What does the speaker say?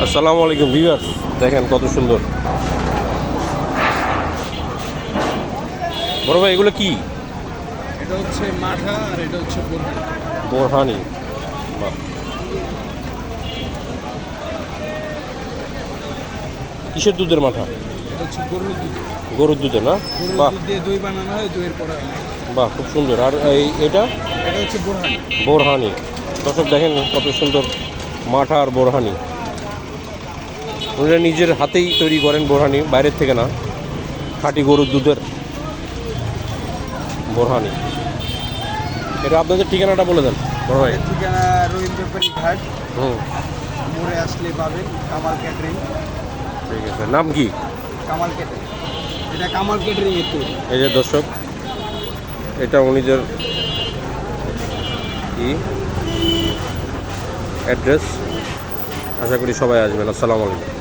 আসসালামু আলাইকুম ভিউয়ার্স, দেখেন কত সুন্দর। বড় ভাই এগুলো কি? এটা হচ্ছে মাঠা আর এটা হচ্ছে বোরহানি। বোরহানি। বাহ, কিসের দুধের মাথা? এটা হচ্ছে গরুর দুধ। গরুর দুধের না? গরুর বাহ দুধ দিয়ে দই বানানো হয়, দইয়ের পরে হয়। বাহ, খুব সুন্দর। আর এটা এটা হচ্ছে বোরহানি। বোরহানি। দর্শক দেখেন কত সুন্দর মাঠা আর বোরহানি। উনি নিজের হাতেই তৈরি করেন বোরহানি, বাইরের থেকে না, খাঁটি গরুর দুধের বোরহানি। এটা আপনাদের ঠিকানাটা বলে দেন বড় ভাই। এর ঠিকানা রবীন্দ্রপাড়ি ঘাট, হুম, মোড়ে আসলে পাবেন কামাল ক্যাটারিং। ঠিক আছে। নাম কি? কামাল ক্যাটারিং, এটা কামাল ক্যাটারিং এর তৈরি। এই যে দর্শক, এটা উনিদের কি অ্যাড্রেস। আশা করি সবাই আসবেন। আসসালামু আলাইকুম।